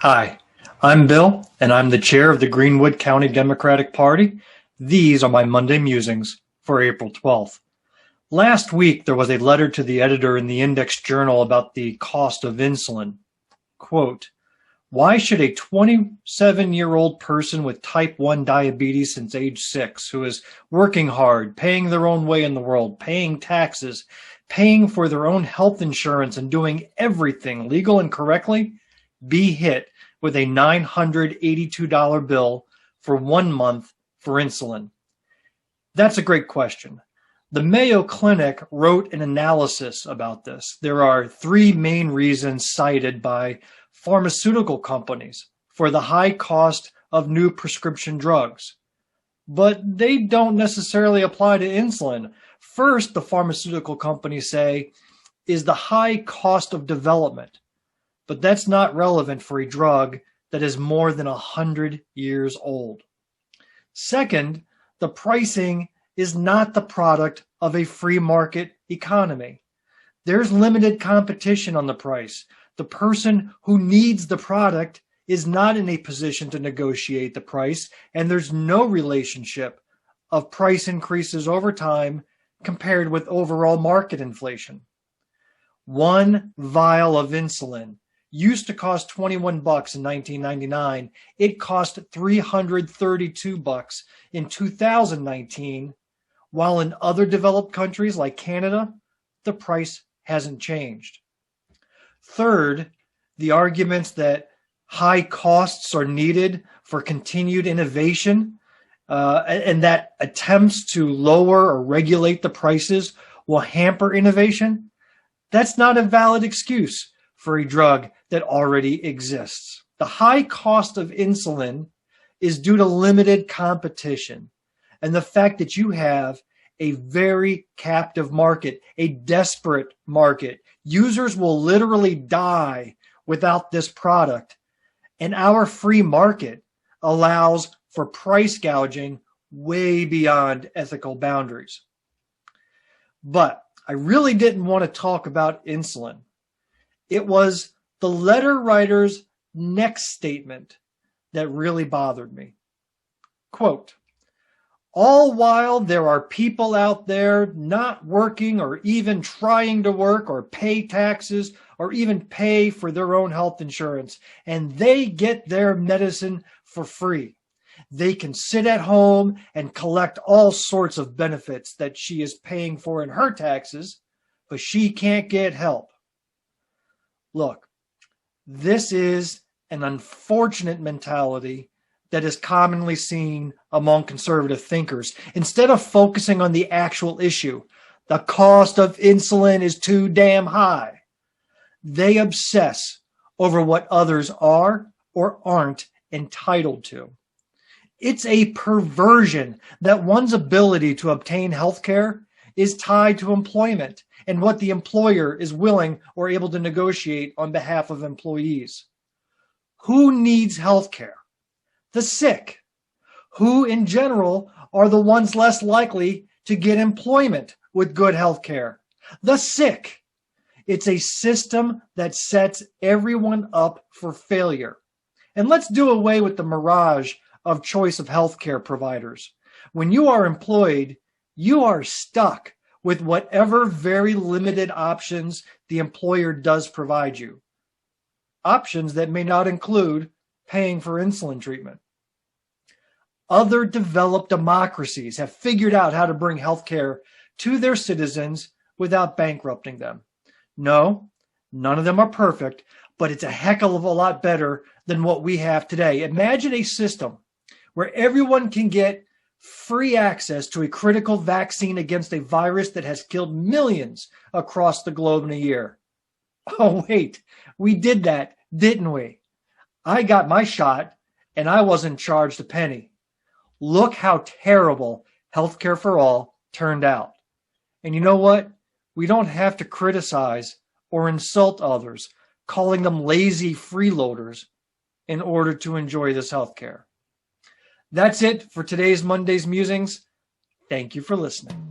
Hi, I'm Bill, and I'm the chair of the Greenwood County Democratic Party. These are my Monday musings for April 12th. Last week, there was a letter to the editor in the Index Journal about the cost of insulin. Quote, "Why should a 27-year-old person with type 1 diabetes since age 6, who is working hard, paying their own way in the world, paying taxes, paying for their own health insurance, and doing everything legal and correctly, be hit with a $982 bill for 1 month for insulin?" That's a great question. The Mayo Clinic wrote an analysis about this. There are three main reasons cited by pharmaceutical companies for the high cost of new prescription drugs, but they don't necessarily apply to insulin. First, the pharmaceutical companies say, is the high cost of development. But that's not relevant for a drug that is more than 100 years old. Second, the pricing is not the product of a free market economy. There's limited competition on the price. The person who needs the product is not in a position to negotiate the price, and there's no relationship of price increases over time compared with overall market inflation. One vial of insulin used to cost $21 in 1999. It cost $332 in 2019, while in other developed countries like Canada, the price hasn't changed. Third, the arguments that high costs are needed for continued innovation and that attempts to lower or regulate the prices will hamper innovation, that's not a valid excuse for a drug that already exists. The high cost of insulin is due to limited competition and the fact that you have a very captive market, a desperate market. Users will literally die without this product, and our free market allows for price gouging way beyond ethical boundaries. But I really didn't want to talk about insulin. It was the letter writer's next statement that really bothered me. Quote, "All while there are people out there not working or even trying to work or pay taxes or even pay for their own health insurance, and they get their medicine for free. They can sit at home and collect all sorts of benefits that she is paying for in her taxes, but she can't get help." Look, this is an unfortunate mentality that is commonly seen among conservative thinkers. Instead of focusing on the actual issue, the cost of insulin is too damn high, they obsess over what others are or aren't entitled to. It's a perversion that one's ability to obtain health care is tied to employment and what the employer is willing or able to negotiate on behalf of employees. Who needs health care? The sick. Who, in general, are the ones less likely to get employment with good health care? The sick. It's a system that sets everyone up for failure. And let's do away with the mirage of choice of healthcare providers. When you are employed, you are stuck with whatever very limited options the employer does provide you. Options that may not include paying for insulin treatment. Other developed democracies have figured out how to bring healthcare to their citizens without bankrupting them. No, none of them are perfect, but it's a heck of a lot better than what we have today. Imagine a system where everyone can get free access to a critical vaccine against a virus that has killed millions across the globe in a year. Oh, wait, we did that, didn't we? I got my shot and I wasn't charged a penny. Look how terrible healthcare for all turned out. And you know what? We don't have to criticize or insult others, calling them lazy freeloaders in order to enjoy this healthcare. That's it for today's Monday's Musings. Thank you for listening.